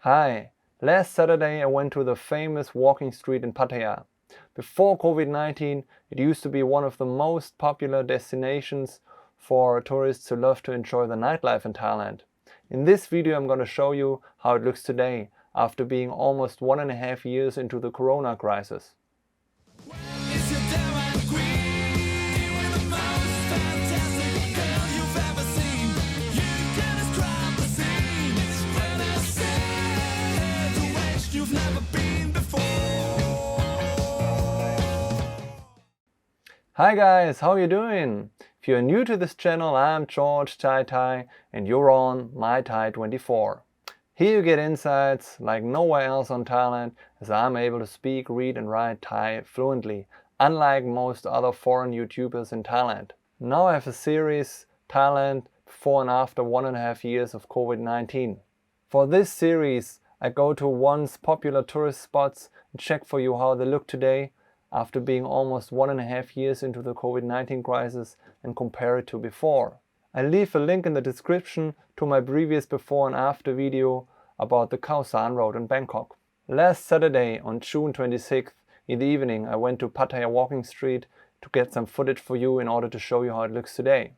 Hi, last Saturday I went to the famous walking street in Pattaya. Before COVID-19, it used to be one of the most popular destinations for tourists who love to enjoy the nightlife in Thailand. In this video I'm going to show you how it looks today, after being almost 1.5 years into the corona crisis. Hi guys, how you doing? If you're new to this channel, I'm George Thai and you're on My Thai 24. Here you get insights like nowhere else on Thailand, as I'm able to speak, read and write Thai fluently, unlike most other foreign YouTubers in Thailand. Now I have a series, Thailand before and after 1.5 years of COVID-19. For this series, I go to once popular tourist spots and check for you how they look today, after being almost 1.5 years into the COVID-19 crisis, and compare it to before. I leave a link in the description to my previous before and after video about the Khao San Road in Bangkok. Last Saturday on June 26th in the evening I went to Pattaya Walking Street to get some footage for you in order to show you how it looks today.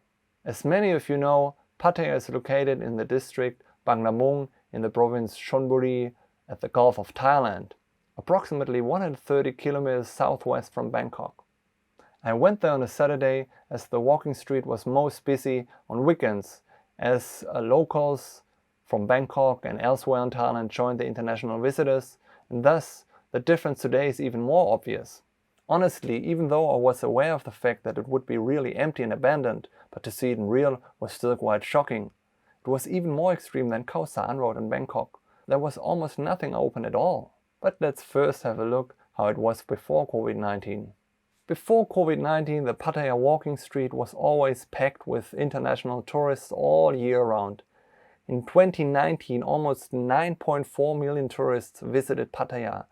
As many of you know, Pattaya is located in the district Bang Lamung in the province Chonburi at the Gulf of Thailand, approximately 130 kilometers southwest from Bangkok. I went there on a Saturday as the walking street was most busy on weekends, as locals from Bangkok and elsewhere in Thailand joined the international visitors, and thus the difference today is even more obvious. Honestly, even though I was aware of the fact that it would be really empty and abandoned, but to see it in real was still quite shocking. It was even more extreme than Khao San Road in Bangkok. There was almost nothing open at all. But let's first have a look how it was before COVID-19. Before COVID-19, the Pattaya walking street was always packed with international tourists all year round. In 2019, almost 9.4 million tourists visited Pattaya,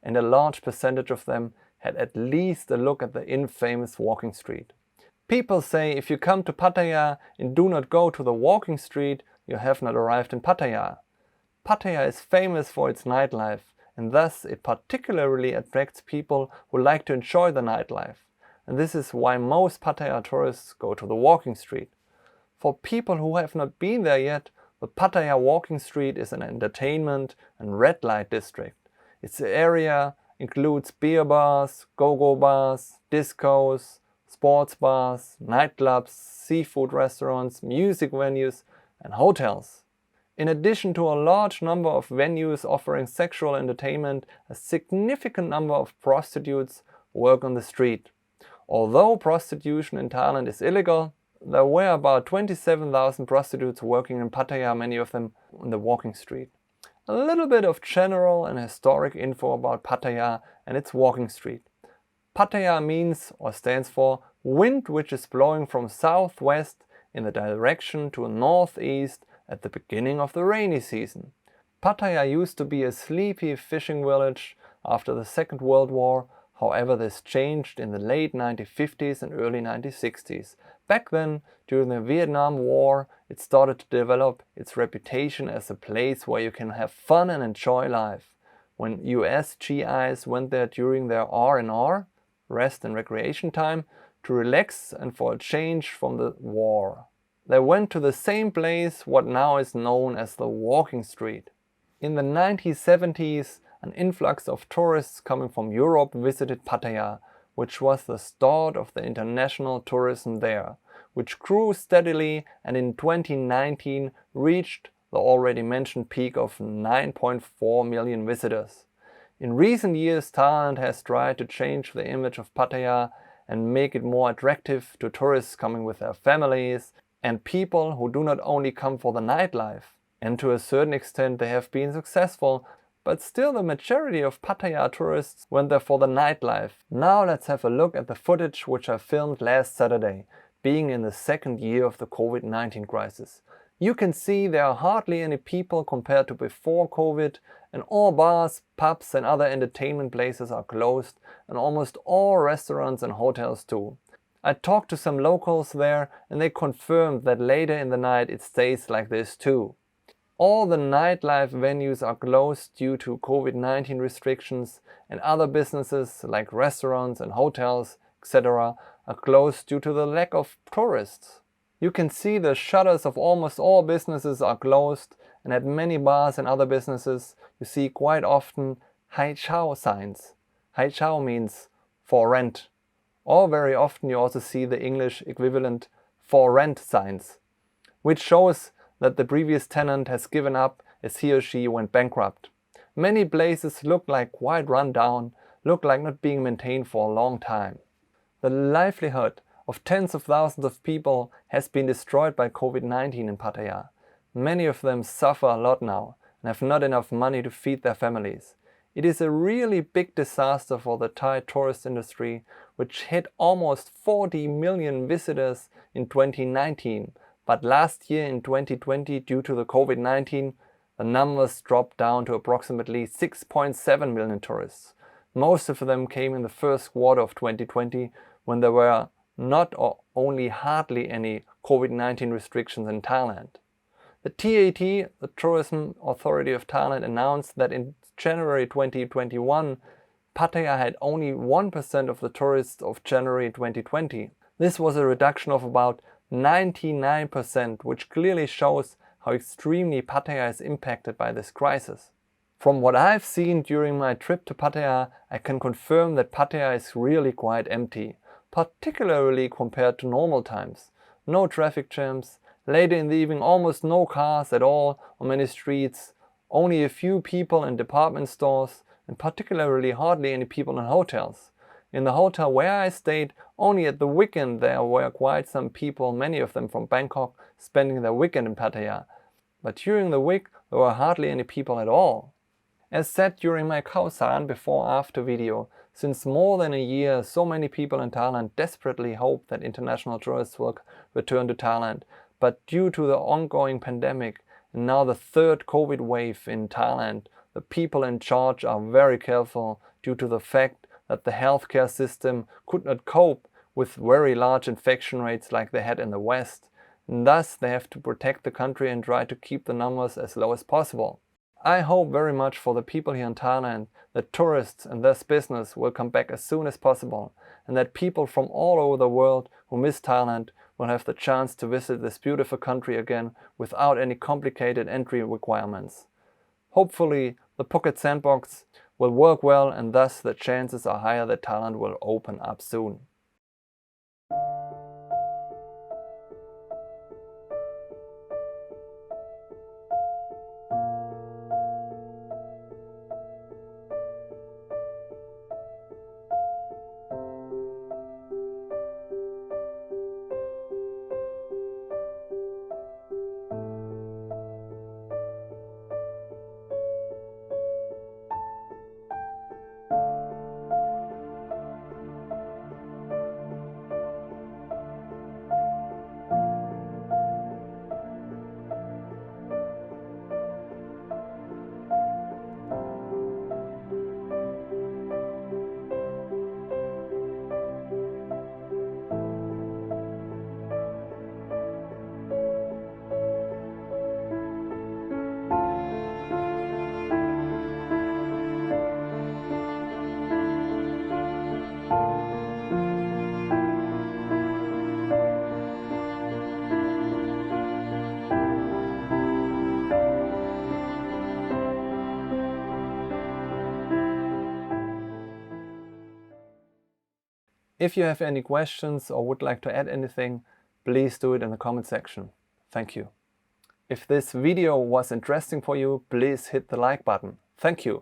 and a large percentage of them had at least a look at the infamous walking street. People say if you come to Pattaya and do not go to the walking street, you have not arrived in Pattaya. Pattaya is famous for its nightlife, and thus it particularly attracts people who like to enjoy the nightlife. And this is why most Pattaya tourists go to the walking street. For people who have not been there yet, the Pattaya walking street is an entertainment and red light district. Its area includes beer bars, go-go bars, discos, sports bars, nightclubs, seafood restaurants, music venues and hotels. In addition to a large number of venues offering sexual entertainment, a significant number of prostitutes work on the street. Although prostitution in Thailand is illegal, there were about 27,000 prostitutes working in Pattaya, many of them on the walking street. A little bit of general and historic info about Pattaya and its walking street. Pattaya means or stands for wind which is blowing from southwest in the direction to northeast at the beginning of the rainy season. Pattaya used to be a sleepy fishing village after the Second World War. However, this changed in the late 1950s and early 1960s. Back then, during the Vietnam War, it started to develop its reputation as a place where you can have fun and enjoy life. When US GIs went there during their R&R, rest and recreation time, to relax and for a change from the war, they went to the same place, what now is known as the walking street. In the 1970s, an influx of tourists coming from Europe visited Pattaya, which was the start of the international tourism there, which grew steadily and in 2019 reached the already mentioned peak of 9.4 million visitors. In recent years, Thailand has tried to change the image of Pattaya and make it more attractive to tourists coming with their families and people who do not only come for the nightlife. And to a certain extent they have been successful, but still the majority of Pattaya tourists went there for the nightlife. Now let's have a look at the footage which I filmed last Saturday, being in the second year of the COVID-19 crisis. You can see there are hardly any people compared to before COVID, and all bars, pubs and other entertainment places are closed, and almost all restaurants and hotels too. I talked to some locals there and they confirmed that later in the night it stays like this too. All the nightlife venues are closed due to COVID-19 restrictions, and other businesses like restaurants and hotels, etc. are closed due to the lack of tourists. You can see the shutters of almost all businesses are closed, and at many bars and other businesses you see quite often Hai Chao signs. Hai Chao means for rent. Or very often you also see the English equivalent for rent signs, which shows that the previous tenant has given up as he or she went bankrupt. Many places look like quite run down, look like not being maintained for a long time. The livelihood of tens of thousands of people has been destroyed by COVID-19 in Pattaya. Many of them suffer a lot now and have not enough money to feed their families. It is a really big disaster for the Thai tourist industry, which hit almost 40 million visitors in 2019. But last year in 2020, due to the COVID-19, the numbers dropped down to approximately 6.7 million tourists. Most of them came in the first quarter of 2020, when there were not or only hardly any COVID-19 restrictions in Thailand. The TAT, the Tourism Authority of Thailand, announced that in January 2021, Pattaya had only 1% of the tourists of January 2020. This was a reduction of about 99%, which clearly shows how extremely Pattaya is impacted by this crisis. From what I've seen during my trip to Pattaya, I can confirm that Pattaya is really quite empty, particularly compared to normal times. No traffic jams, later in the evening almost no cars at all on many streets, only a few people in department stores, and particularly hardly any people in hotels. In the hotel where I stayed, only at the weekend there were quite some people, many of them from Bangkok, spending their weekend in Pattaya. But during the week there were hardly any people at all. As said during my Khao San before-after video, since more than a year so many people in Thailand desperately hope that international tourists will return to Thailand, but due to the ongoing pandemic and now the third COVID wave in Thailand, the people in charge are very careful due to the fact that the healthcare system could not cope with very large infection rates like they had in the West, and thus they have to protect the country and try to keep the numbers as low as possible. I hope very much for the people here in Thailand that tourists and thus business will come back as soon as possible, and that people from all over the world who miss Thailand will have the chance to visit this beautiful country again without any complicated entry requirements. Hopefully the Phuket Sandbox will work well, and thus the chances are higher that Thailand will open up soon. If you have any questions or would like to add anything, please do it in the comment section. Thank you. If this video was interesting for you, please hit the like button. Thank you.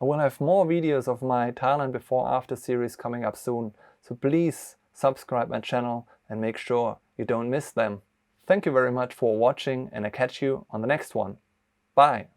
I will have more videos of my Thailand before-after series coming up soon, so please subscribe my channel and make sure you don't miss them. Thank you very much for watching, and I catch you on the next one. Bye.